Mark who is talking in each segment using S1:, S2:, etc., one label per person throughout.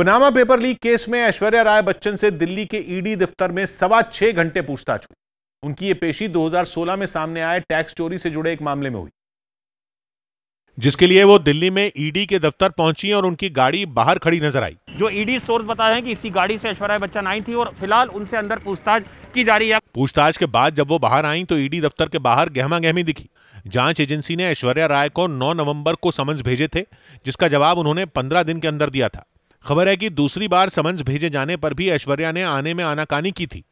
S1: Panama paper leak case में ऐश्वर्या राय बच्चन से दिल्ली के ईडी दफ्तर में 6.25 घंटे पूछताछ हुई। उनकी यह पेशी 2016 में सामने आए टैक्स चोरी से जुड़े एक मामले में हुई,
S2: जिसके लिए वो दिल्ली में ईडी के दफ्तर पहुंची और उनकी गाड़ी बाहर खड़ी नजर आई।
S3: जो ईडी सोर्स बता रहे हैं कि इसी गाड़ी से ऐश्वर्या बच्चन आई थी और फिलहाल उनसे अंदर पूछताछ की जा रही है।
S2: पूछताछ के बाद जब वो बाहर आई तो ईडी दफ्तर के बाहर गहमा गहमी दिखी। जांच एजेंसी ने ऐश्वर्या राय को 9 नवंबर को समन्स भेजे थे, जिसका जवाब उन्होंने 15 दिन के अंदर दिया था। खबर है कि दूसरी बार समन्स भेजे जाने पर भी ऐश्वर्या ने आने में आनाकानी की थी,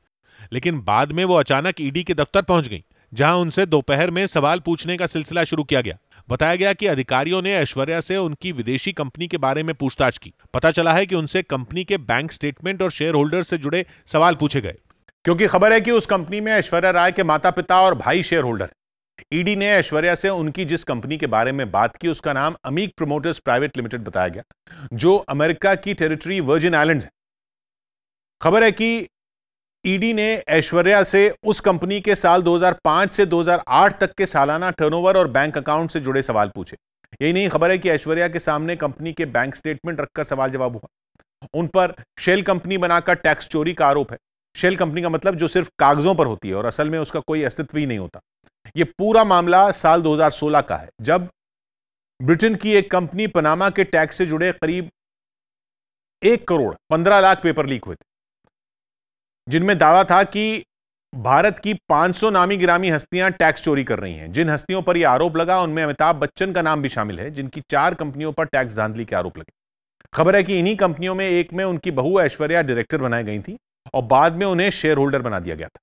S2: लेकिन बाद में वो अचानक ईडी के दफ्तर पहुंच गई, जहां उनसे दोपहर में सवाल पूछने का सिलसिला शुरू किया गया। बताया गया कि अधिकारियों ने ऐश्वर्या से उनकी विदेशी कंपनी के बारे में पूछताछ की। पता चला है कि उनसे कंपनी के बैंक स्टेटमेंट और शेयर होल्डर से जुड़े सवाल पूछे गए,
S1: क्योंकि खबर है कि उस कंपनी में ऐश्वर्या राय के माता पिता और भाई शेयर होल्डर हैं। ईडी ने ऐश्वर्या से उनकी जिस कंपनी के बारे में बात की उसका नाम अमीक प्रोमोटर्स प्राइवेट लिमिटेड बताया गया, जो अमेरिका की टेरिटरी वर्जिन आइलैंड्स है। खबर है कि ईडी ने ऐश्वर्या से उस कंपनी के साल 2005 से 2008 तक के सालाना टर्नओवर और बैंक अकाउंट से जुड़े सवाल पूछे। यही नहीं, खबर है कि ऐश्वर्या के सामने कंपनी के बैंक स्टेटमेंट रखकर सवाल जवाब हुआ। उन पर शेल कंपनी बनाकर टैक्स चोरी का आरोप है। शेल कंपनी का मतलब जो सिर्फ कागजों पर होती है और असल में उसका कोई अस्तित्व ही नहीं होता। यह पूरा मामला साल 2016 का है, जब ब्रिटेन की एक कंपनी पनामा के टैक्स से जुड़े करीब 1 करोड़ 15 लाख पेपर लीक हुए थे, जिनमें दावा था कि भारत की 500 नामी गिरामी हस्तियां टैक्स चोरी कर रही हैं। जिन हस्तियों पर यह आरोप लगा उनमें अमिताभ बच्चन का नाम भी शामिल है, जिनकी 4 कंपनियों पर टैक्स धांधली के आरोप लगे। खबर है कि इन्हीं कंपनियों में एक में उनकी बहू ऐश्वर्या डायरेक्टर बनाई गई थी और बाद में उन्हें शेयर होल्डर बना दिया गया था।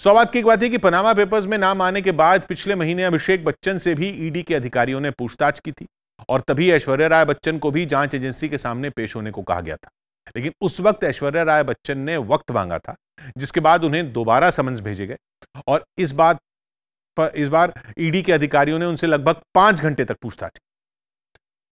S1: सौभाग्य की बात है कि पनामा पेपर्स में नाम आने के बाद पिछले महीने अभिषेक बच्चन से भी ईडी के अधिकारियों ने पूछताछ की थी और तभी ऐश्वर्या राय बच्चन को भी जांच एजेंसी के सामने पेश होने को कहा गया था। लेकिन उस वक्त ऐश्वर्या राय बच्चन ने वक्त मांगा था, जिसके बाद उन्हें दोबारा समन्स भेजे गए और इस बार ईडी के अधिकारियों ने उनसे लगभग 5 घंटे तक पूछताछ की।